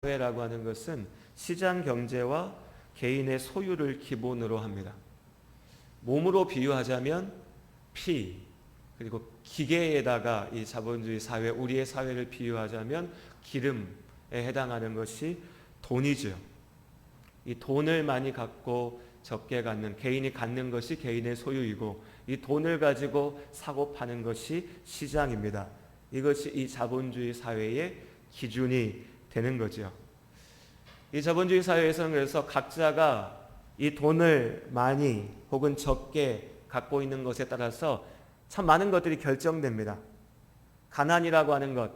사회라고 하는 것은 시장 경제와 개인의 소유를 기본으로 합니다. 몸으로 비유하자면 피, 그리고 기계에다가 이 자본주의 사회, 우리의 사회를 비유하자면 기름에 해당하는 것이 돈이죠. 이 돈을 많이 갖고 적게 갖는, 개인이 갖는 것이 개인의 소유이고, 이 돈을 가지고 사고 파는 것이 시장입니다. 이것이 이 자본주의 사회의 기준이 되는 거죠. 이 자본주의 사회에서는 그래서 각자가 이 돈을 많이 혹은 적게 갖고 있는 것에 따라서 참 많은 것들이 결정됩니다. 가난이라고 하는 것,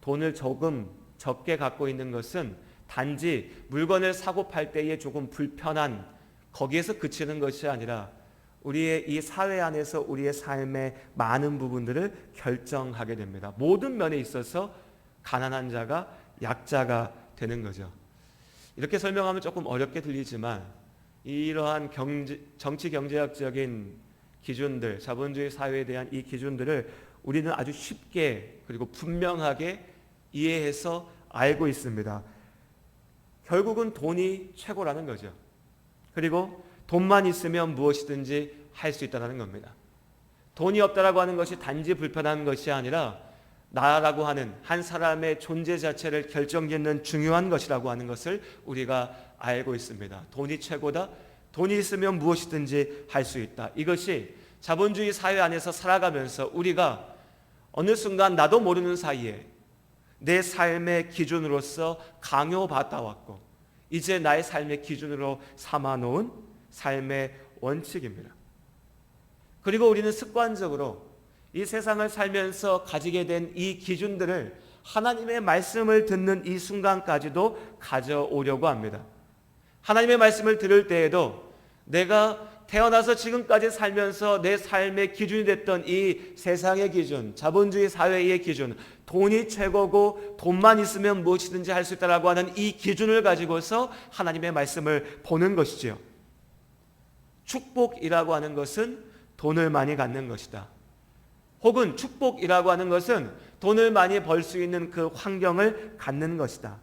돈을 적게 갖고 있는 것은 단지 물건을 사고 팔 때에 조금 불편한 거기에서 그치는 것이 아니라 우리의 이 사회 안에서 우리의 삶의 많은 부분들을 결정하게 됩니다. 모든 면에 있어서 가난한 자가 약자가 되는 거죠. 이렇게 설명하면 조금 어렵게 들리지만 이러한 정치 경제학적인 기준들, 자본주의 사회에 대한 이 기준들을 우리는 아주 쉽게 그리고 분명하게 이해해서 알고 있습니다. 결국은 돈이 최고라는 거죠. 그리고 돈만 있으면 무엇이든지 할 수 있다는 겁니다. 돈이 없다라고 하는 것이 단지 불편한 것이 아니라 나라고 하는 한 사람의 존재 자체를 결정짓는 중요한 것이라고 하는 것을 우리가 알고 있습니다. 돈이 최고다. 돈이 있으면 무엇이든지 할 수 있다. 이것이 자본주의 사회 안에서 살아가면서 우리가 어느 순간 나도 모르는 사이에 내 삶의 기준으로서 강요받아 왔고 이제 나의 삶의 기준으로 삼아놓은 삶의 원칙입니다. 그리고 우리는 습관적으로 이 세상을 살면서 가지게 된 이 기준들을 하나님의 말씀을 듣는 이 순간까지도 가져오려고 합니다. 하나님의 말씀을 들을 때에도 내가 태어나서 지금까지 살면서 내 삶의 기준이 됐던 이 세상의 기준, 자본주의 사회의 기준, 돈이 최고고 돈만 있으면 무엇이든지 할 수 있다라고 하는 이 기준을 가지고서 하나님의 말씀을 보는 것이죠. 축복이라고 하는 것은 돈을 많이 갖는 것이다. 혹은 축복이라고 하는 것은 돈을 많이 벌 수 있는 그 환경을 갖는 것이다.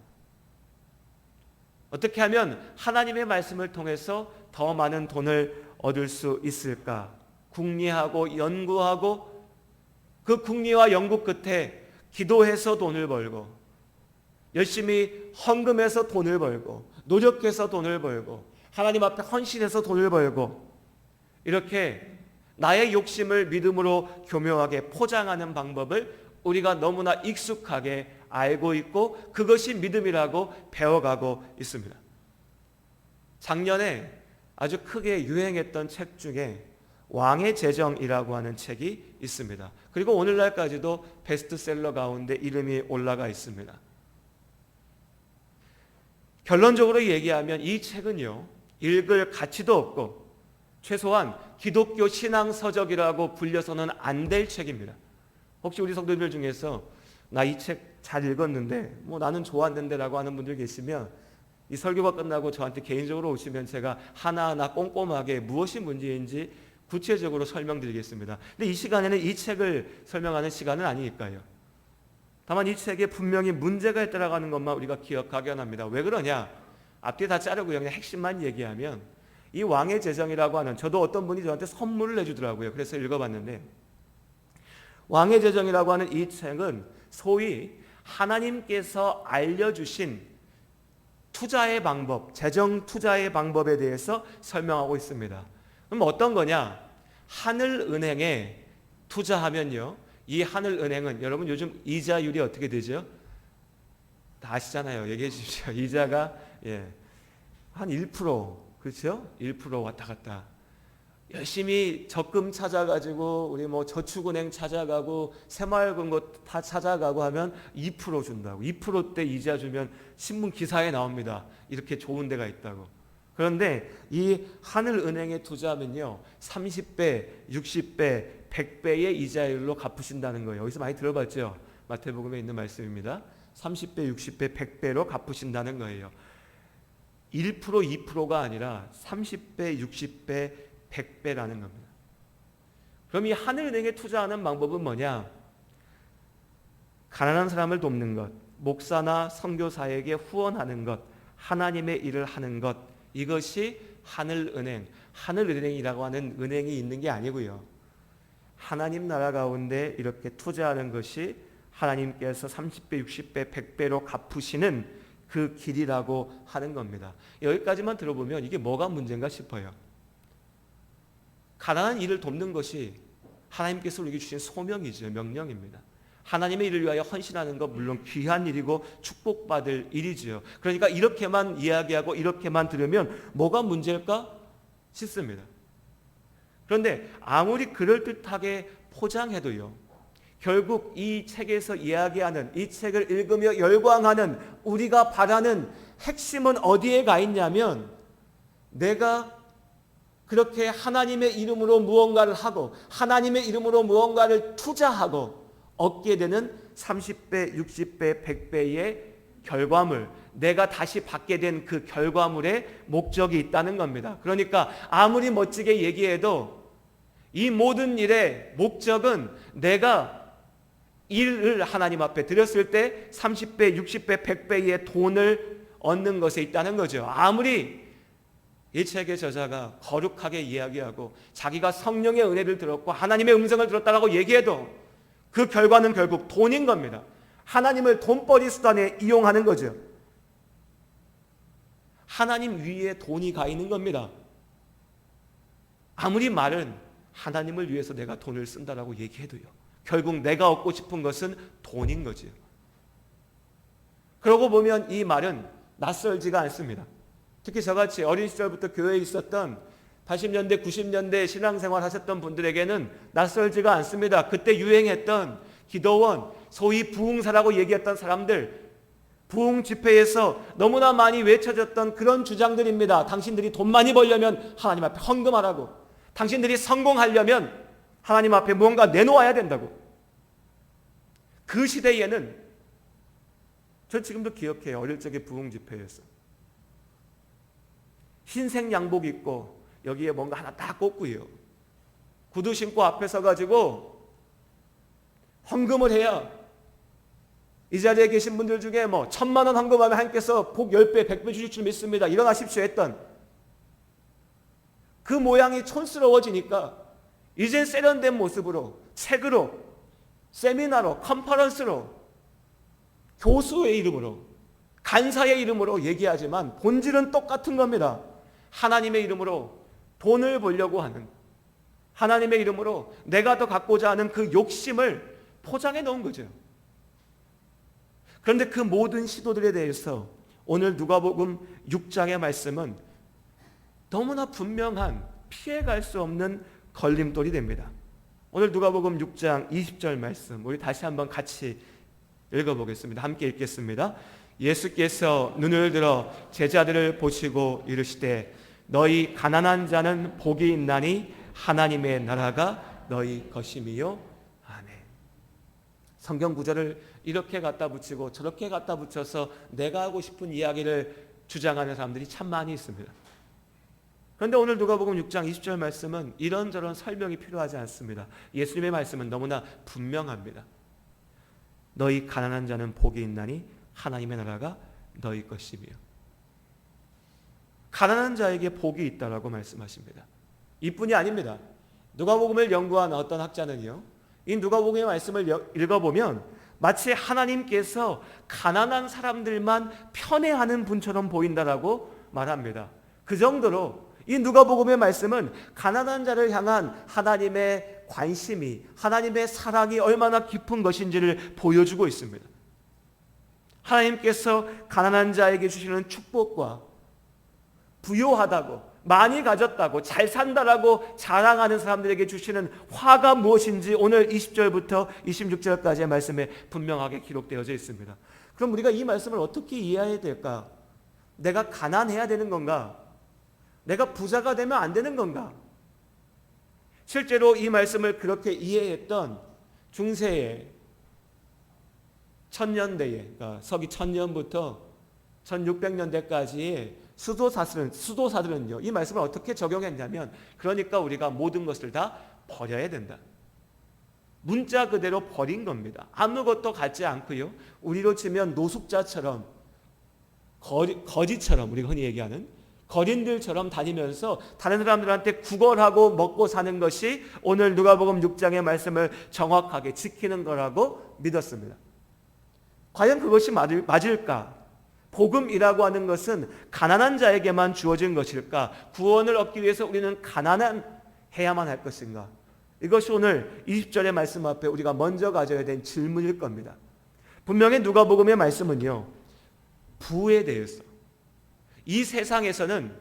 어떻게 하면 하나님의 말씀을 통해서 더 많은 돈을 얻을 수 있을까? 궁리하고 연구하고 그 궁리와 연구 끝에 기도해서 돈을 벌고 열심히 헌금해서 돈을 벌고 노력해서 돈을 벌고 하나님 앞에 헌신해서 돈을 벌고 이렇게 나의 욕심을 믿음으로 교묘하게 포장하는 방법을 우리가 너무나 익숙하게 알고 있고 그것이 믿음이라고 배워가고 있습니다. 작년에 아주 크게 유행했던 책 중에 왕의 재정이라고 하는 책이 있습니다. 그리고 오늘날까지도 베스트셀러 가운데 이름이 올라가 있습니다. 결론적으로 얘기하면 이 책은요, 읽을 가치도 없고 최소한 기독교 신앙 서적이라고 불려서는 안 될 책입니다. 혹시 우리 성도들 중에서 나 이 책 잘 읽었는데 뭐 나는 좋았는데 라고 하는 분들 계시면 이 설교가 끝나고 저한테 개인적으로 오시면 제가 하나하나 꼼꼼하게 무엇이 문제인지 구체적으로 설명드리겠습니다. 근데 이 시간에는 이 책을 설명하는 시간은 아니니까요. 다만 이 책에 분명히 문제가 있다라고 하는 것만 우리가 기억하게 합니다. 왜 그러냐? 앞뒤 다 자르고 그냥 핵심만 얘기하면 이 왕의 재정이라고 하는, 저도 어떤 분이 저한테 선물을 내주더라고요. 그래서 읽어봤는데 왕의 재정이라고 하는 이 책은 소위 하나님께서 알려주신 투자의 방법, 재정 투자의 방법에 대해서 설명하고 있습니다. 그럼 어떤 거냐? 하늘은행에 투자하면요, 이 하늘은행은 여러분 요즘 이자율이 어떻게 되죠? 다 아시잖아요. 얘기해 주십시오. 이자가 한 1%, 그렇죠? 1% 왔다 갔다. 열심히 적금 찾아가지고 우리 뭐 저축은행 찾아가고 새마을금고 다 찾아가고 하면 2% 준다고. 2%대 이자 주면 신문 기사에 나옵니다. 이렇게 좋은 데가 있다고. 그런데 이 하늘은행에 투자하면요 30배, 60배, 100배의 이자율로 갚으신다는 거예요. 여기서 많이 들어봤죠? 마태복음에 있는 말씀입니다. 30배, 60배, 100배로 갚으신다는 거예요. 1%, 2%가 아니라 30배, 60배, 100배라는 겁니다. 그럼 이 하늘은행에 투자하는 방법은 뭐냐? 가난한 사람을 돕는 것, 목사나 선교사에게 후원하는 것, 하나님의 일을 하는 것, 이것이 하늘은행, 하늘은행이라고 하는 은행이 있는 게 아니고요. 하나님 나라 가운데 이렇게 투자하는 것이 하나님께서 30배, 60배, 100배로 갚으시는 그 길이라고 하는 겁니다. 여기까지만 들어보면 이게 뭐가 문제인가 싶어요. 가난한 이를 돕는 것이 하나님께서 우리에게 주신 소명이죠. 명령입니다. 하나님의 일을 위하여 헌신하는 것 물론 귀한 일이고 축복받을 일이지요. 그러니까 이렇게만 이야기하고 이렇게만 들으면 뭐가 문제일까 싶습니다. 그런데 아무리 그럴듯하게 포장해도요, 결국 이 책에서 이야기하는, 이 책을 읽으며 열광하는 우리가 바라는 핵심은 어디에 가 있냐면, 내가 그렇게 하나님의 이름으로 무언가를 하고 하나님의 이름으로 무언가를 투자하고 얻게 되는 30배, 60배, 100배의 결과물, 내가 다시 받게 된 그 결과물의 목적이 있다는 겁니다. 그러니까 아무리 멋지게 얘기해도 이 모든 일의 목적은 내가 일을 하나님 앞에 드렸을 때 30배, 60배, 100배의 돈을 얻는 것에 있다는 거죠. 아무리 이 책의 저자가 거룩하게 이야기하고 자기가 성령의 은혜를 들었고 하나님의 음성을 들었다고 얘기해도 그 결과는 결국 돈인 겁니다. 하나님을 돈벌이 수단에 이용하는 거죠. 하나님 위에 돈이 가 있는 겁니다. 아무리 말은 하나님을 위해서 내가 돈을 쓴다라고 얘기해도요, 결국 내가 얻고 싶은 것은 돈인 거죠. 그러고 보면 이 말은 낯설지가 않습니다. 특히 저같이 어린 시절부터 교회에 있었던 80년대, 90년대 신앙생활 하셨던 분들에게는 낯설지가 않습니다. 그때 유행했던 기도원, 소위 부흥사라고 얘기했던 사람들, 부흥 집회에서 너무나 많이 외쳐졌던 그런 주장들입니다. 당신들이 돈 많이 벌려면 하나님 앞에 헌금하라고, 당신들이 성공하려면 하나님 앞에 무언가 내놓아야 된다고. 그 시대에는, 저 지금도 기억해요. 어릴 적에 부흥 집회에서 흰색 양복 입고 여기에 뭔가 하나 딱 꽂고요, 구두 신고 앞에 서가지고 헌금을 해야 이 자리에 계신 분들 중에 1,000만 원 헌금하면 하나님께서 복 10배, 100배 주실 줄 믿습니다, 일어나십시오 했던 그 모양이 촌스러워지니까 이젠 세련된 모습으로, 책으로, 세미나로, 컨퍼런스로, 교수의 이름으로, 간사의 이름으로 얘기하지만 본질은 똑같은 겁니다. 하나님의 이름으로 돈을 벌려고 하는, 하나님의 이름으로 내가 더 갖고자 하는 그 욕심을 포장해 놓은 거죠. 그런데 그 모든 시도들에 대해서 오늘 누가복음 6장의 말씀은 너무나 분명한, 피해갈 수 없는 걸림돌이 됩니다. 오늘 누가복음 6장 20절 말씀 우리 다시 한번 같이 읽어보겠습니다. 함께 읽겠습니다. 예수께서 눈을 들어 제자들을 보시고 이르시되 너희 가난한 자는 복이 있나니 하나님의 나라가 너희 것임이요. 아멘. 성경 구절을 이렇게 갖다 붙이고 저렇게 갖다 붙여서 내가 하고 싶은 이야기를 주장하는 사람들이 참 많이 있습니다. 그런데 오늘 누가복음 6장 20절 말씀은 이런저런 설명이 필요하지 않습니다. 예수님의 말씀은 너무나 분명합니다. 너희 가난한 자는 복이 있나니 하나님의 나라가 너희 것이며. 가난한 자에게 복이 있다라고 말씀하십니다. 이뿐이 아닙니다. 누가복음을 연구한 어떤 학자는요, 이 누가복음의 말씀을 읽어보면 마치 하나님께서 가난한 사람들만 편애하는 분처럼 보인다라고 말합니다. 그 정도로 이 누가복음의 말씀은 가난한 자를 향한 하나님의 관심이, 하나님의 사랑이 얼마나 깊은 것인지를 보여주고 있습니다. 하나님께서 가난한 자에게 주시는 축복과 부요하다고, 많이 가졌다고, 잘 산다라고 자랑하는 사람들에게 주시는 화가 무엇인지 오늘 20절부터 26절까지의 말씀에 분명하게 기록되어져 있습니다. 그럼 우리가 이 말씀을 어떻게 이해해야 될까? 내가 가난해야 되는 건가? 내가 부자가 되면 안 되는 건가? 실제로 이 말씀을 그렇게 이해했던 중세의 천년대에, 그러니까 서기 1000년부터 1600년대까지의 수도사들은요, 이 말씀을 어떻게 적용했냐면, 그러니까 우리가 모든 것을 다 버려야 된다. 문자 그대로 버린 겁니다. 아무것도 갖지 않고요. 우리로 치면 노숙자처럼 거지처럼 우리가 흔히 얘기하는 거린들처럼 다니면서 다른 사람들한테 구걸하고 먹고 사는 것이 오늘 누가복음 6장의 말씀을 정확하게 지키는 거라고 믿었습니다. 과연 그것이 맞을까? 복음이라고 하는 것은 가난한 자에게만 주어진 것일까? 구원을 얻기 위해서 우리는 가난해야만 할 것인가? 이것이 오늘 20절의 말씀 앞에 우리가 먼저 가져야 될 질문일 겁니다. 분명히 누가복음의 말씀은요, 부에 대해서, 이 세상에서는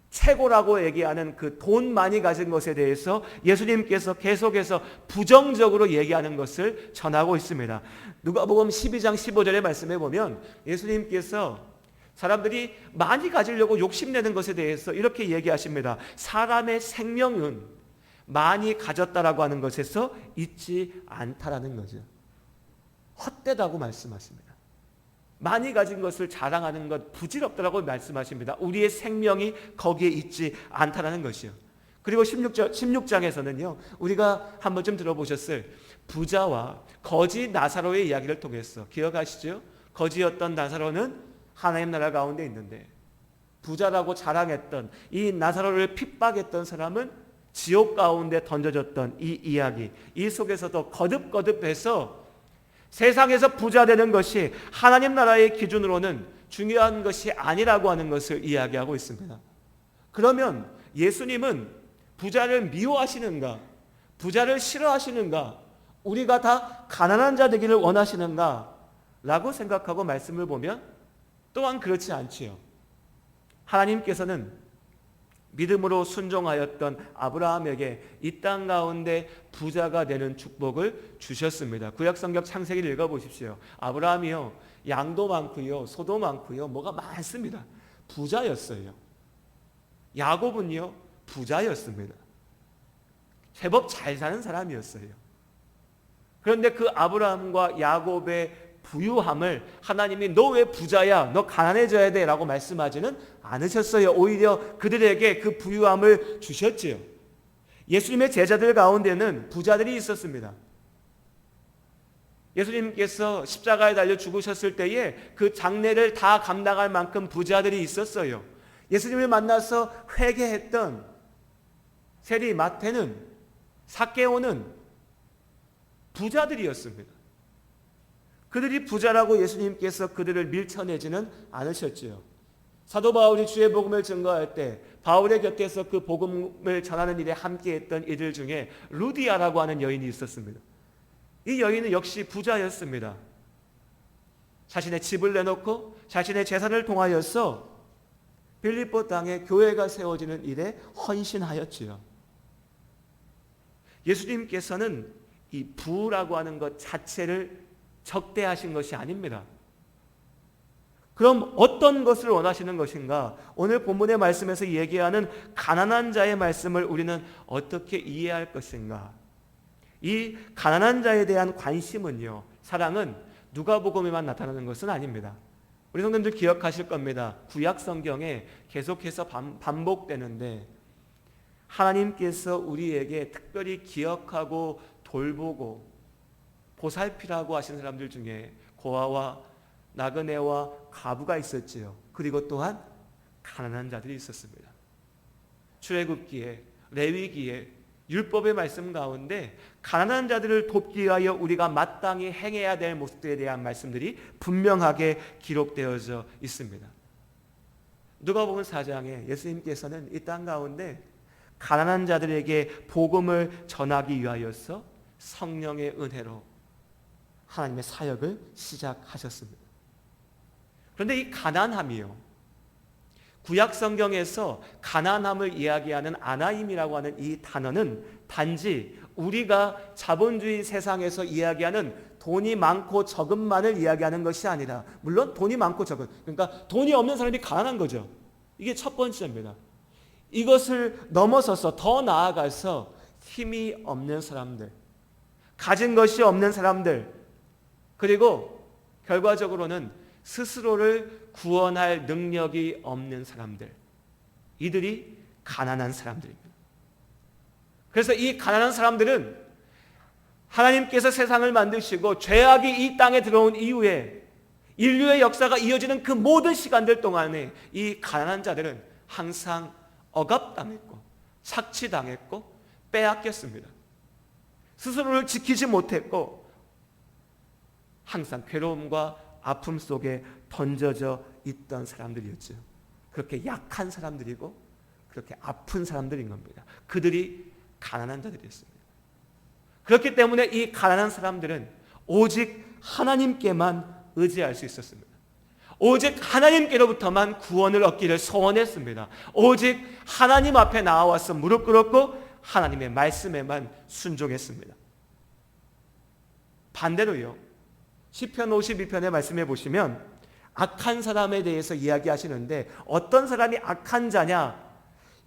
최고라고 얘기하는 그 돈 많이 가진 것에 대해서 예수님께서 계속해서 부정적으로 얘기하는 것을 전하고 있습니다. 누가복음 12장 15절의 말씀에 보면 예수님께서 사람들이 많이 가지려고 욕심내는 것에 대해서 이렇게 얘기하십니다. 사람의 생명은 많이 가졌다라고 하는 것에서 있지 않다라는 거죠. 헛되다고 말씀하십니다. 많이 가진 것을 자랑하는 것 부질없다라고 말씀하십니다. 우리의 생명이 거기에 있지 않다라는 것이요. 그리고 16장에서는요. 우리가 한 번쯤 들어보셨을 부자와 거지 나사로의 이야기를 통해서 기억하시죠? 거지였던 나사로는 하나님 나라 가운데 있는데 부자라고 자랑했던 이 나사로를 핍박했던 사람은 지옥 가운데 던져졌던 이 이야기, 이 속에서도 거듭거듭해서 세상에서 부자 되는 것이 하나님 나라의 기준으로는 중요한 것이 아니라고 하는 것을 이야기하고 있습니다. 그러면 예수님은 부자를 미워하시는가? 부자를 싫어하시는가? 우리가 다 가난한 자 되기를 원하시는가? 라고 생각하고 말씀을 보면 또한 그렇지 않지요. 하나님께서는 믿음으로 순종하였던 아브라함에게 이 땅 가운데 부자가 되는 축복을 주셨습니다. 구약성경 창세기를 읽어보십시오. 아브라함이요, 양도 많고요, 소도 많고요, 뭐가 많습니다. 부자였어요. 야곱은요, 부자였습니다. 제법 잘 사는 사람이었어요. 그런데 그 아브라함과 야곱의 부유함을 하나님이 너 왜 부자야? 너 가난해져야 돼 라고 말씀하지는 않으셨어요. 오히려 그들에게 그 부유함을 주셨지요. 예수님의 제자들 가운데는 부자들이 있었습니다. 예수님께서 십자가에 달려 죽으셨을 때에 그 장례를 다 감당할 만큼 부자들이 있었어요. 예수님을 만나서 회개했던 세리, 마태는, 삭개오는 부자들이었습니다. 그들이 부자라고 예수님께서 그들을 밀쳐내지는 않으셨지요. 사도 바울이 주의 복음을 증거할 때 바울의 곁에서 그 복음을 전하는 일에 함께했던 이들 중에 루디아라고 하는 여인이 있었습니다. 이 여인은 역시 부자였습니다. 자신의 집을 내놓고 자신의 재산을 통하여서 빌립보 땅에 교회가 세워지는 일에 헌신하였지요. 예수님께서는 이 부라고 하는 것 자체를 적대하신 것이 아닙니다. 그럼 어떤 것을 원하시는 것인가? 오늘 본문의 말씀에서 얘기하는 가난한 자의 말씀을 우리는 어떻게 이해할 것인가? 이 가난한 자에 대한 관심은요, 사랑은 누가복음에만 나타나는 것은 아닙니다. 우리 성도님들 기억하실 겁니다. 구약 성경에 계속해서 반복되는데 하나님께서 우리에게 특별히 기억하고 돌보고 보살피라고 하신 사람들 중에 고아와 나그네와 과부가 있었지요. 그리고 또한 가난한 자들이 있었습니다. 출애굽기에, 레위기에, 율법의 말씀 가운데 가난한 자들을 돕기 위하여 우리가 마땅히 행해야 될 모습들에 대한 말씀들이 분명하게 기록되어져 있습니다. 누가복음 4장에 예수님께서는 이 땅 가운데 가난한 자들에게 복음을 전하기 위하여서 성령의 은혜로 하나님의 사역을 시작하셨습니다. 그런데 이 가난함이요, 구약 성경에서 가난함을 이야기하는 아나임이라고 하는 이 단어는 단지 우리가 자본주의 세상에서 이야기하는 돈이 많고 적음만을 이야기하는 것이 아니라, 물론 돈이 많고 적음, 그러니까 돈이 없는 사람이 가난한 거죠. 이게 첫 번째입니다. 이것을 넘어서서 더 나아가서 힘이 없는 사람들, 가진 것이 없는 사람들, 그리고 결과적으로는 스스로를 구원할 능력이 없는 사람들, 이들이 가난한 사람들입니다. 그래서 이 가난한 사람들은 하나님께서 세상을 만드시고 죄악이 이 땅에 들어온 이후에 인류의 역사가 이어지는 그 모든 시간들 동안에 이 가난한 자들은 항상 억압당했고 착취당했고 빼앗겼습니다. 스스로를 지키지 못했고 항상 괴로움과 아픔 속에 던져져 있던 사람들이었죠. 그렇게 약한 사람들이고 그렇게 아픈 사람들인 겁니다. 그들이 가난한 자들이었습니다. 그렇기 때문에 이 가난한 사람들은 오직 하나님께만 의지할 수 있었습니다. 오직 하나님께로부터만 구원을 얻기를 소원했습니다. 오직 하나님 앞에 나와서 무릎 꿇었고 하나님의 말씀에만 순종했습니다. 반대로요, 시편 52편의 말씀해 보시면 악한 사람에 대해서 이야기하시는데 어떤 사람이 악한 자냐?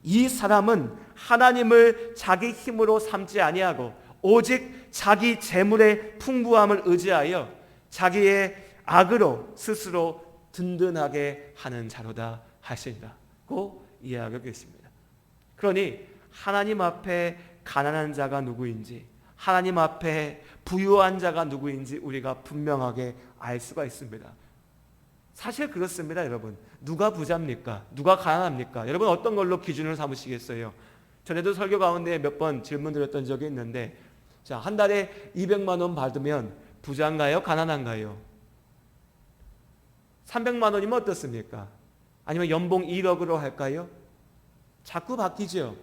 이 사람은 하나님을 자기 힘으로 삼지 아니하고 오직 자기 재물의 풍부함을 의지하여 자기의 악으로 스스로 든든하게 하는 자로다 하시니라고 이야기하고 있습니다. 그러니 하나님 앞에 가난한 자가 누구인지, 하나님 앞에 부유한 자가 누구인지 우리가 분명하게 알 수가 있습니다. 사실 그렇습니다, 여러분. 누가 부자입니까? 누가 가난합니까? 여러분 어떤 걸로 기준을 삼으시겠어요? 전에도 설교 가운데 몇 번 질문 드렸던 적이 있는데, 자, 한 달에 200만 원 받으면 부자인가요? 가난한가요? 300만 원이면 어떻습니까? 아니면 연봉 1억으로 할까요? 자꾸 바뀌죠.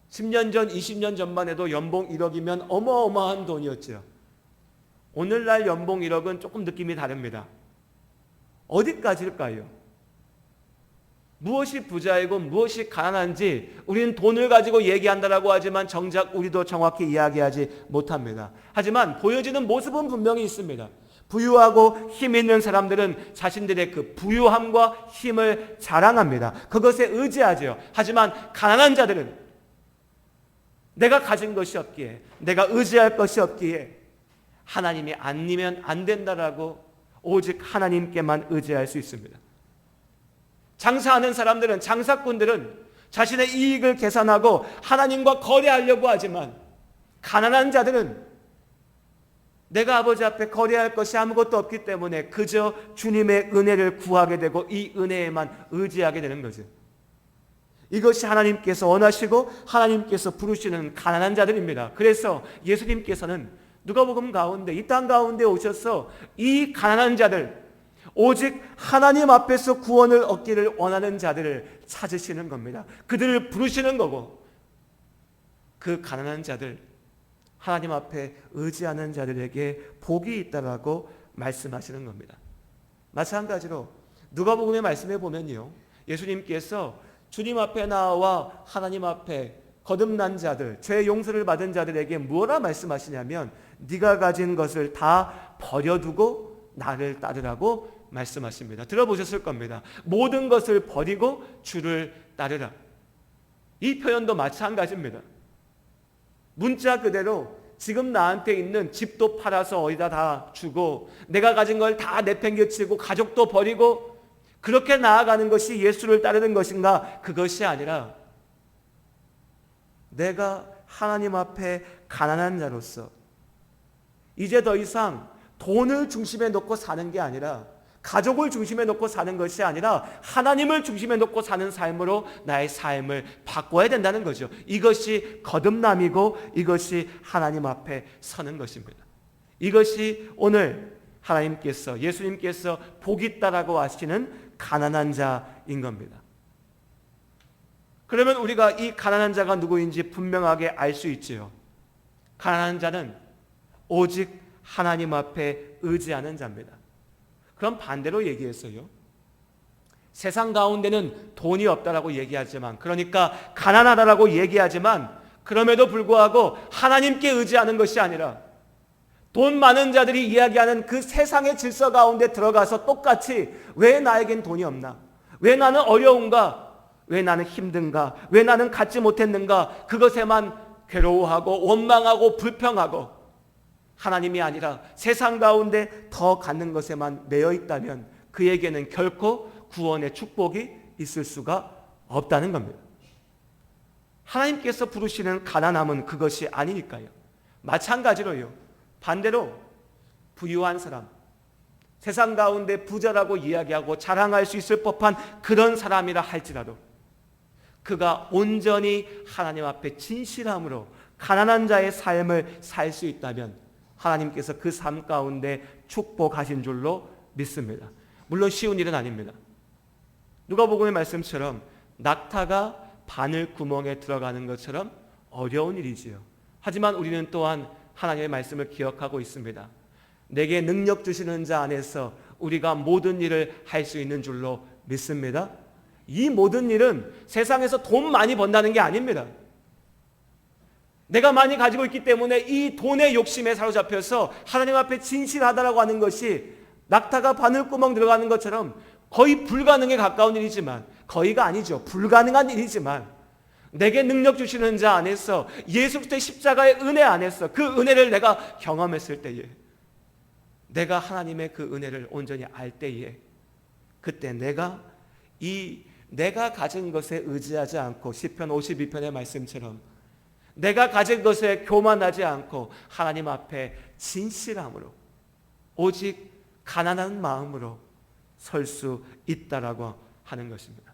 10년 전, 20년 전만 해도 연봉 1억이면 어마어마한 돈이었죠. 오늘날 연봉 1억은 조금 느낌이 다릅니다. 어디까지일까요? 무엇이 부자이고 무엇이 가난한지 우리는 돈을 가지고 얘기한다라고 하지만 정작 우리도 정확히 이야기하지 못합니다. 하지만 보여지는 모습은 분명히 있습니다. 부유하고 힘 있는 사람들은 자신들의 그 부유함과 힘을 자랑합니다. 그것에 의지하죠. 하지만 가난한 자들은 내가 가진 것이 없기에, 내가 의지할 것이 없기에 하나님이 아니면 안 된다라고 오직 하나님께만 의지할 수 있습니다. 장사하는 사람들은, 장사꾼들은 자신의 이익을 계산하고 하나님과 거래하려고 하지만 가난한 자들은 내가 아버지 앞에 거래할 것이 아무것도 없기 때문에 그저 주님의 은혜를 구하게 되고 이 은혜에만 의지하게 되는 거죠. 이것이 하나님께서 원하시고 하나님께서 부르시는 가난한 자들입니다. 그래서 예수님께서는 누가복음 가운데, 이 땅 가운데 오셔서 이 가난한 자들, 오직 하나님 앞에서 구원을 얻기를 원하는 자들을 찾으시는 겁니다. 그들을 부르시는 거고, 그 가난한 자들, 하나님 앞에 의지하는 자들에게 복이 있다라고 말씀하시는 겁니다. 마찬가지로 누가복음의 말씀에 보면요, 예수님께서 주님 앞에 나와 하나님 앞에 거듭난 자들, 죄 용서를 받은 자들에게 뭐라 말씀하시냐면 네가 가진 것을 다 버려두고 나를 따르라고 말씀하십니다. 들어보셨을 겁니다. 모든 것을 버리고 주를 따르라. 이 표현도 마찬가지입니다. 문자 그대로 지금 나한테 있는 집도 팔아서 어디다 다 주고 내가 가진 걸 다 내팽개치고 가족도 버리고 그렇게 나아가는 것이 예수를 따르는 것인가? 그것이 아니라 내가 하나님 앞에 가난한 자로서 이제 더 이상 돈을 중심에 놓고 사는 게 아니라, 가족을 중심에 놓고 사는 것이 아니라 하나님을 중심에 놓고 사는 삶으로 나의 삶을 바꿔야 된다는 거죠. 이것이 거듭남이고 이것이 하나님 앞에 서는 것입니다. 이것이 오늘 하나님께서, 예수님께서 복 있다라고 하시는 가난한 자인 겁니다. 그러면 우리가 이 가난한 자가 누구인지 분명하게 알 수 있지요. 가난한 자는 오직 하나님 앞에 의지하는 자입니다. 그럼 반대로 얘기했어요. 세상 가운데는 돈이 없다라고 얘기하지만, 그러니까 가난하다라고 얘기하지만 그럼에도 불구하고 하나님께 의지하는 것이 아니라 돈 많은 자들이 이야기하는 그 세상의 질서 가운데 들어가서 똑같이 왜 나에겐 돈이 없나? 왜 나는 어려운가? 왜 나는 힘든가? 왜 나는 갖지 못했는가? 그것에만 괴로워하고 원망하고 불평하고 하나님이 아니라 세상 가운데 더 갖는 것에만 매여 있다면 그에게는 결코 구원의 축복이 있을 수가 없다는 겁니다. 하나님께서 부르시는 가난함은 그것이 아니니까요. 마찬가지로요, 반대로 부유한 사람, 세상 가운데 부자라고 이야기하고 자랑할 수 있을 법한 그런 사람이라 할지라도 그가 온전히 하나님 앞에 진실함으로 가난한 자의 삶을 살 수 있다면 하나님께서 그 삶 가운데 축복하신 줄로 믿습니다. 물론 쉬운 일은 아닙니다. 누가복음의 말씀처럼 낙타가 바늘 구멍에 들어가는 것처럼 어려운 일이지요. 하지만 우리는 또한 하나님의 말씀을 기억하고 있습니다. 내게 능력 주시는 자 안에서 우리가 모든 일을 할 수 있는 줄로 믿습니다. 이 모든 일은 세상에서 돈 많이 번다는 게 아닙니다. 내가 많이 가지고 있기 때문에 이 돈의 욕심에 사로잡혀서 하나님 앞에 진실하다라고 하는 것이 낙타가 바늘구멍 들어가는 것처럼 거의 불가능에 가까운 일이지만, 거의가 아니죠. 불가능한 일이지만 내게 능력 주시는 자 안에서 예수 그리스도의 십자가의 은혜 안에서 그 은혜를 내가 경험했을 때에, 내가 하나님의 그 은혜를 온전히 알 때에, 그때 내가 가진 것에 의지하지 않고 시편 52편의 말씀처럼 내가 가진 것에 교만하지 않고 하나님 앞에 진실함으로 오직 가난한 마음으로 설 수 있다라고 하는 것입니다.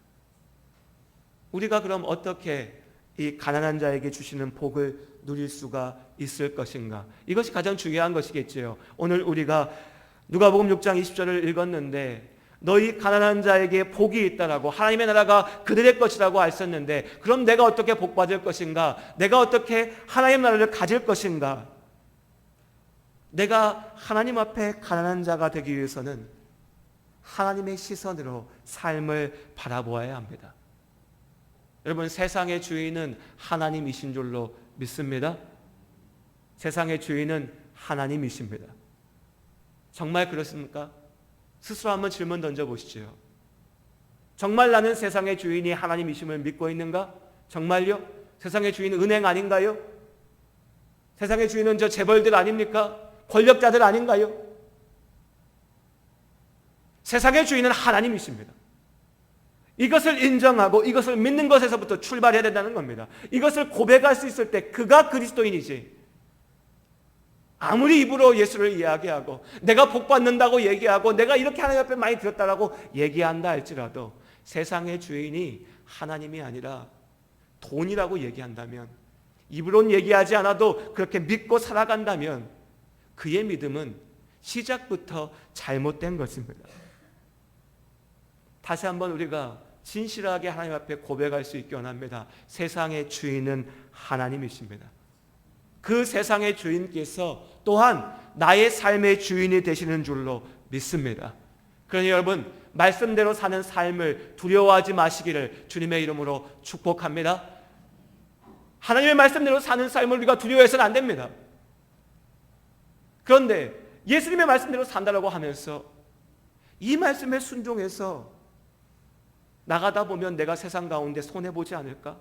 우리가 그럼 어떻게 이 가난한 자에게 주시는 복을 누릴 수가 있을 것인가? 이것이 가장 중요한 것이겠지요. 오늘 우리가 누가복음 6장 20절을 읽었는데 너희 가난한 자에게 복이 있다라고, 하나님의 나라가 그들의 것이라고 했었는데, 그럼 내가 어떻게 복 받을 것인가? 내가 어떻게 하나님의 나라를 가질 것인가? 내가 하나님 앞에 가난한 자가 되기 위해서는 하나님의 시선으로 삶을 바라보아야 합니다. 여러분, 세상의 주인은 하나님이신 줄로 믿습니다. 세상의 주인은 하나님이십니다. 정말 그렇습니까? 스스로 한번 질문 던져보시죠. 정말 나는 세상의 주인이 하나님이심을 믿고 있는가? 정말요? 세상의 주인은 은행 아닌가요? 세상의 주인은 저 재벌들 아닙니까? 권력자들 아닌가요? 세상의 주인은 하나님이십니다. 이것을 인정하고 이것을 믿는 것에서부터 출발해야 된다는 겁니다. 이것을 고백할 수 있을 때 그가 그리스도인이지, 아무리 입으로 예수를 이야기하고 내가 복 받는다고 얘기하고 내가 이렇게 하나님 앞에 많이 들었다라고 얘기한다 할지라도 세상의 주인이 하나님이 아니라 돈이라고 얘기한다면, 입으로는 얘기하지 않아도 그렇게 믿고 살아간다면 그의 믿음은 시작부터 잘못된 것입니다. 다시 한번 우리가 진실하게 하나님 앞에 고백할 수 있기 원합니다. 세상의 주인은 하나님이십니다. 그 세상의 주인께서 또한 나의 삶의 주인이 되시는 줄로 믿습니다. 그러니 여러분, 말씀대로 사는 삶을 두려워하지 마시기를 주님의 이름으로 축복합니다. 하나님의 말씀대로 사는 삶을 우리가 두려워해서는 안 됩니다. 그런데 예수님의 말씀대로 산다라고 하면서 이 말씀에 순종해서 나가다 보면 내가 세상 가운데 손해보지 않을까?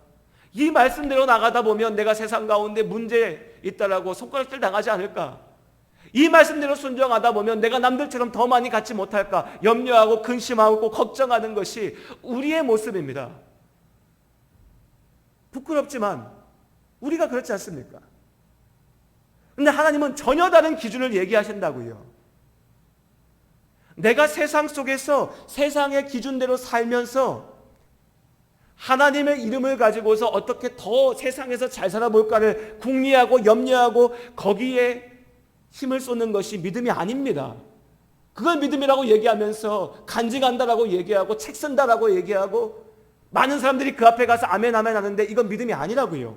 이 말씀대로 나가다 보면 내가 세상 가운데 문제 있다라고 손가락질 당하지 않을까? 이 말씀대로 순종하다 보면 내가 남들처럼 더 많이 갖지 못할까? 염려하고 근심하고 걱정하는 것이 우리의 모습입니다. 부끄럽지만 우리가 그렇지 않습니까? 그런데 하나님은 전혀 다른 기준을 얘기하신다고요. 내가 세상 속에서 세상의 기준대로 살면서 하나님의 이름을 가지고서 어떻게 더 세상에서 잘 살아볼까를 궁리하고 염려하고 거기에 힘을 쏟는 것이 믿음이 아닙니다. 그걸 믿음이라고 얘기하면서 간증한다라고 얘기하고 책 쓴다라고 얘기하고 많은 사람들이 그 앞에 가서 아멘 아멘 하는데 이건 믿음이 아니라고요.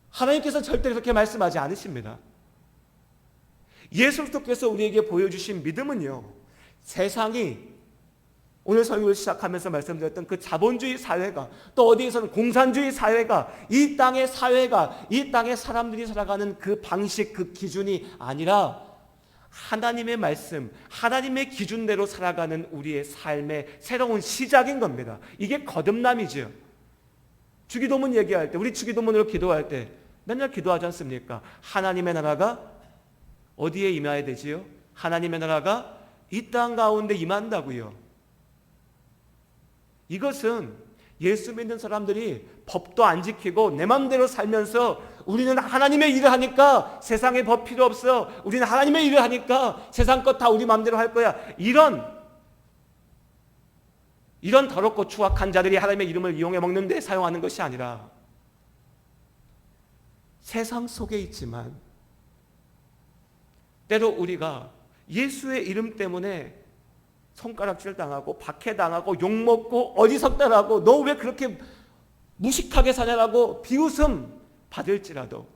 하나님께서 절대 그렇게 말씀하지 않으십니다. 예수 그리스도께서 우리에게 보여주신 믿음은요, 세상이 오늘 설교를 시작하면서 말씀드렸던 그 자본주의 사회가, 또 어디에서는 공산주의 사회가, 이 땅의 사회가, 이 땅의 사람들이 살아가는 그 방식, 그 기준이 아니라 하나님의 말씀, 하나님의 기준대로 살아가는 우리의 삶의 새로운 시작인 겁니다. 이게 거듭남이죠. 주기도문 얘기할 때, 우리 주기도문으로 기도할 때 맨날 기도하지 않습니까? 하나님의 나라가 어디에 임해야 되지요? 하나님의 나라가 이 땅 가운데 임한다고요. 이것은 예수 믿는 사람들이 법도 안 지키고 내 마음대로 살면서 우리는 하나님의 일을 하니까 세상의 법 필요 없어. 우리는 하나님의 일을 하니까 세상 것 다 우리 마음대로 할 거야. 이런 더럽고 추악한 자들이 하나님의 이름을 이용해 먹는 데 사용하는 것이 아니라 세상 속에 있지만 때로 우리가 예수의 이름 때문에 손가락질 당하고 박해당하고 욕먹고 어리석다라고 너 왜 그렇게 무식하게 사냐라고 비웃음 받을지라도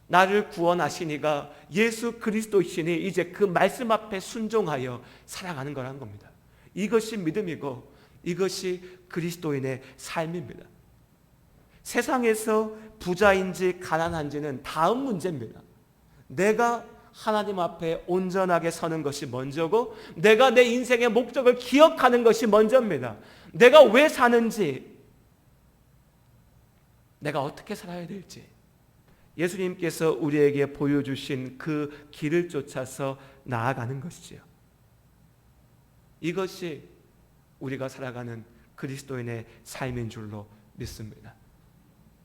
나를 구원하시니가 예수 그리스도이시니 이제 그 말씀 앞에 순종하여 살아가는 거라는 겁니다. 이것이 믿음이고 이것이 그리스도인의 삶입니다. 세상에서 부자인지 가난한지는 다음 문제입니다. 내가 하나님 앞에 온전하게 서는 것이 먼저고 내가 내 인생의 목적을 기억하는 것이 먼저입니다. 내가 왜 사는지, 내가 어떻게 살아야 될지 예수님께서 우리에게 보여주신 그 길을 쫓아서 나아가는 것이지요. 이것이 우리가 살아가는 그리스도인의 삶인 줄로 믿습니다.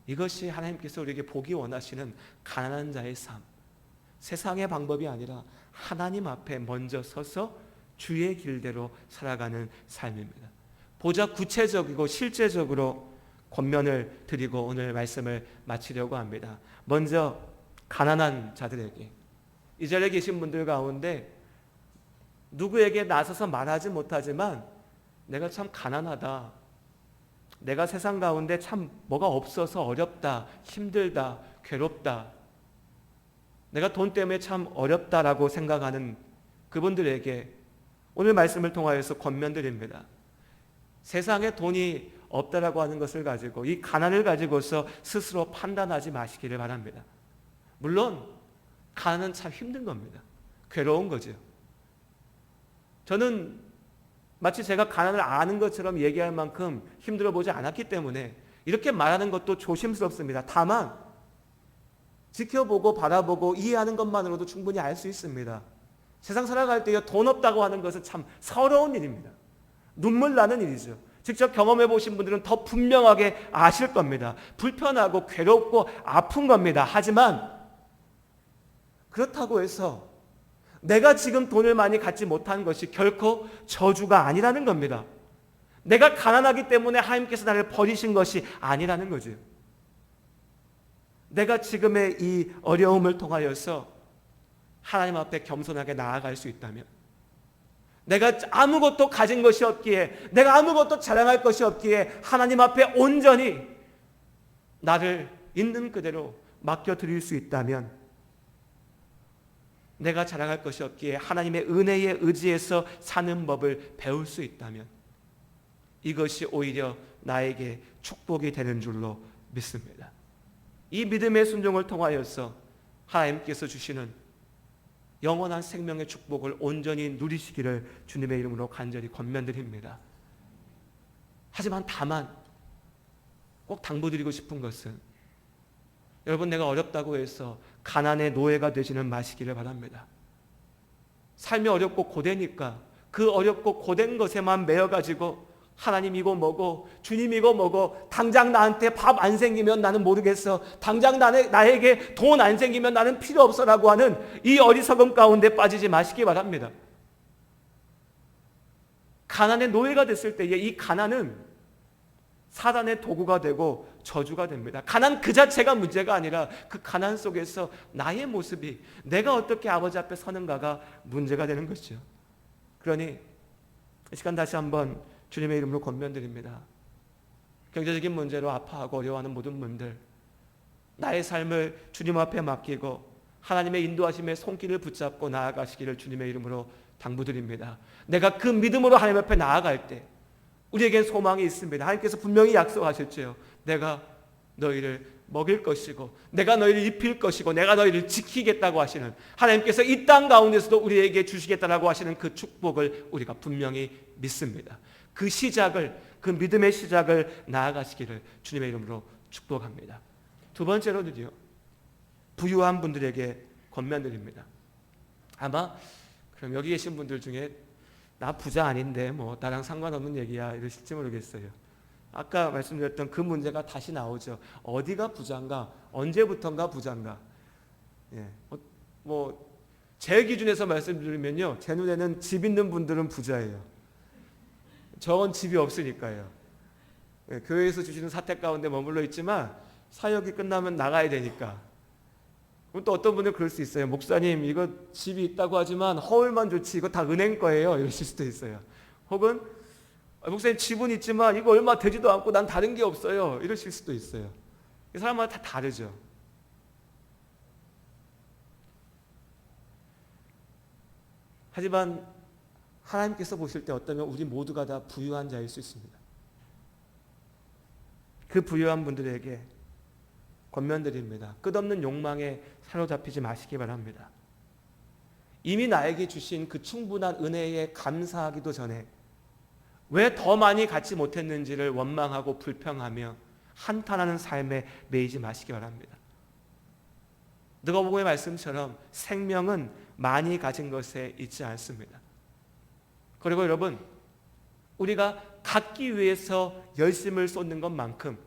이것이 하나님께서 우리에게 보기 원하시는 가난한 자의 삶, 세상의 방법이 아니라 하나님 앞에 먼저 서서 주의 길대로 살아가는 삶입니다. 보자 구체적이고 실제적으로 권면을 드리고 오늘 말씀을 마치려고 합니다. 먼저 가난한 자들에게, 이 자리에 계신 분들 가운데 누구에게 나서서 말하지 못하지만 내가 참 가난하다, 내가 세상 가운데 참 뭐가 없어서 어렵다, 힘들다, 괴롭다, 내가 돈 때문에 참 어렵다라고 생각하는 그분들에게 오늘 말씀을 통하여서 권면드립니다. 세상에 돈이 없다라고 하는 것을 가지고, 이 가난을 가지고서 스스로 판단하지 마시기를 바랍니다. 물론 가난은 참 힘든 겁니다. 괴로운 거죠. 저는 마치 제가 가난을 아는 것처럼 얘기할 만큼 힘들어 보지 않았기 때문에 이렇게 말하는 것도 조심스럽습니다. 다만 지켜보고 바라보고 이해하는 것만으로도 충분히 알 수 있습니다. 세상 살아갈 때 돈 없다고 하는 것은 참 서러운 일입니다. 눈물 나는 일이죠. 직접 경험해 보신 분들은 더 분명하게 아실 겁니다. 불편하고 괴롭고 아픈 겁니다. 하지만 그렇다고 해서 내가 지금 돈을 많이 갖지 못한 것이 결코 저주가 아니라는 겁니다. 내가 가난하기 때문에 하나님께서 나를 버리신 것이 아니라는 거죠. 내가 지금의 이 어려움을 통하여서 하나님 앞에 겸손하게 나아갈 수 있다면, 내가 아무것도 가진 것이 없기에, 내가 아무것도 자랑할 것이 없기에 하나님 앞에 온전히 나를 있는 그대로 맡겨드릴 수 있다면, 내가 자랑할 것이 없기에 하나님의 은혜에 의지해서 사는 법을 배울 수 있다면 이것이 오히려 나에게 축복이 되는 줄로 믿습니다. 이 믿음의 순종을 통하여서 하나님께서 주시는 영원한 생명의 축복을 온전히 누리시기를 주님의 이름으로 간절히 권면드립니다. 하지만 다만 꼭 당부드리고 싶은 것은, 여러분, 내가 어렵다고 해서 가난의 노예가 되지는 마시기를 바랍니다. 삶이 어렵고 고되니까 그 어렵고 고된 것에만 매여가지고 하나님이고 뭐고 주님이고 뭐고, 당장 나한테 밥 안 생기면 나는 모르겠어, 당장 나에게 돈 안 생기면 나는 필요 없어라고 하는 이 어리석음 가운데 빠지지 마시기 바랍니다. 가난의 노예가 됐을 때에 이 가난은 사단의 도구가 되고 저주가 됩니다. 가난 그 자체가 문제가 아니라 그 가난 속에서 나의 모습이, 내가 어떻게 아버지 앞에 서는가가 문제가 되는 것이죠. 그러니 이 시간 다시 한번 주님의 이름으로 권면드립니다. 경제적인 문제로 아파하고 어려워하는 모든 분들, 나의 삶을 주님 앞에 맡기고 하나님의 인도하심의 손길을 붙잡고 나아가시기를 주님의 이름으로 당부드립니다. 내가 그 믿음으로 하나님 앞에 나아갈 때 우리에겐 소망이 있습니다. 하나님께서 분명히 약속하셨죠. 내가 너희를 먹일 것이고 내가 너희를 입힐 것이고 내가 너희를 지키겠다고 하시는, 하나님께서 이 땅 가운데서도 우리에게 주시겠다라고 하시는 그 축복을 우리가 분명히 믿습니다. 그 시작을, 그 믿음의 시작을 나아가시기를 주님의 이름으로 축복합니다. 두 번째로는요, 부유한 분들에게 권면드립니다. 아마 그럼 여기 계신 분들 중에 나 부자 아닌데 뭐 나랑 상관없는 얘기야 이러실지 모르겠어요. 아까 말씀드렸던 그 문제가 다시 나오죠. 어디가 부자인가? 언제부턴가 부자인가? 예. 제 기준에서 말씀드리면요, 제 눈에는 집 있는 분들은 부자예요. 저건 집이 없으니까요. 예, 교회에서 주시는 사택 가운데 머물러 있지만 사역이 끝나면 나가야 되니까. 또 어떤 분은 그럴 수 있어요. 목사님, 이거 집이 있다고 하지만 허울만 좋지 이거 다 은행 거예요, 이러실 수도 있어요. 혹은 목사님, 집은 있지만 이거 얼마 되지도 않고 난 다른 게 없어요, 이러실 수도 있어요. 이 사람마다 다 다르죠. 하지만 하나님께서 보실 때 어떠면 우리 모두가 다 부유한 자일 수 있습니다. 그 부유한 분들에게 권면드립니다. 끝없는 욕망에 사로잡히지 마시기 바랍니다. 이미 나에게 주신 그 충분한 은혜에 감사하기도 전에 왜 더 많이 갖지 못했는지를 원망하고 불평하며 한탄하는 삶에 매이지 마시기 바랍니다. 누가복음의 말씀처럼 생명은 많이 가진 것에 있지 않습니다. 그리고 여러분, 우리가 갖기 위해서 열심을 쏟는 것만큼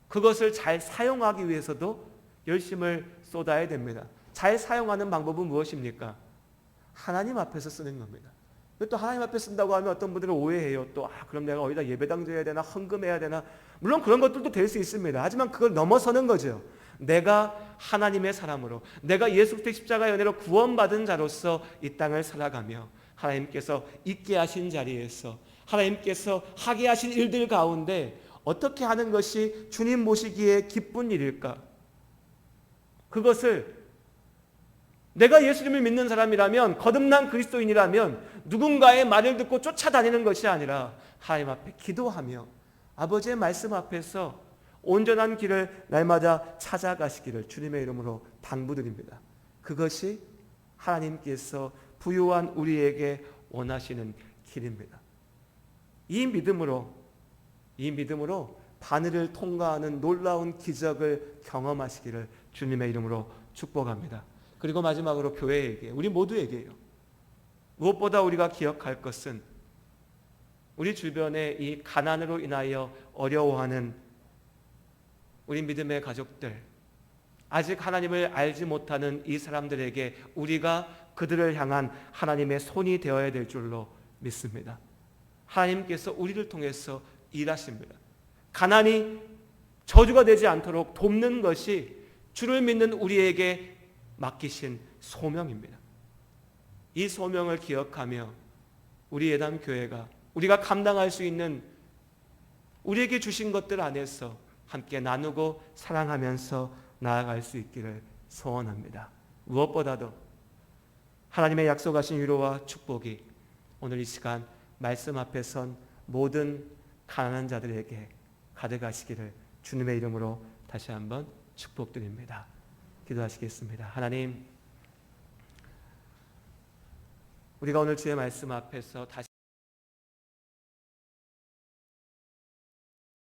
그것을 잘 사용하기 위해서도 열심을 쏟아야 됩니다. 잘 사용하는 방법은 무엇입니까? 하나님 앞에서 쓰는 겁니다. 또 하나님 앞에 쓴다고 하면 어떤 분들은 오해해요. 또 그럼 내가 어디다 예배당 드려야 되나, 헌금해야 되나. 물론 그런 것들도 될 수 있습니다. 하지만 그걸 넘어서는 거죠. 내가 하나님의 사람으로, 내가 예수 그리스도의 십자가의 은혜로 구원받은 자로서 이 땅을 살아가며 하나님께서 있게 하신 자리에서 하나님께서 하게 하신 일들 가운데 어떻게 하는 것이 주님 보시기에 기쁜 일일까? 그것을 내가 예수님을 믿는 사람이라면, 거듭난 그리스도인이라면 누군가의 말을 듣고 쫓아다니는 것이 아니라 하나님 앞에 기도하며 아버지의 말씀 앞에서 온전한 길을 날마다 찾아가시기를 주님의 이름으로 당부드립니다. 그것이 하나님께서 부유한 우리에게 원하시는 길입니다. 이 믿음으로 바늘을 통과하는 놀라운 기적을 경험하시기를 주님의 이름으로 축복합니다. 그리고 마지막으로 교회에게, 우리 모두에게요, 무엇보다 우리가 기억할 것은 우리 주변에 이 가난으로 인하여 어려워하는 우리 믿음의 가족들, 아직 하나님을 알지 못하는 이 사람들에게 우리가 그들을 향한 하나님의 손이 되어야 될 줄로 믿습니다. 하나님께서 우리를 통해서 일하십니다. 가난이 저주가 되지 않도록 돕는 것이 주를 믿는 우리에게 맡기신 소명입니다. 이 소명을 기억하며 우리 예담교회가 우리가 감당할 수 있는 우리에게 주신 것들 안에서 함께 나누고 사랑하면서 나아갈 수 있기를 소원합니다. 무엇보다도 하나님의 약속하신 위로와 축복이 오늘 이 시간 말씀 앞에 선 모든 가난한 자들에게 가득하시기를 주님의 이름으로 다시 한번 축복드립니다. 기도하시겠습니다. 하나님, 우리가 오늘 주의 말씀 앞에서 다시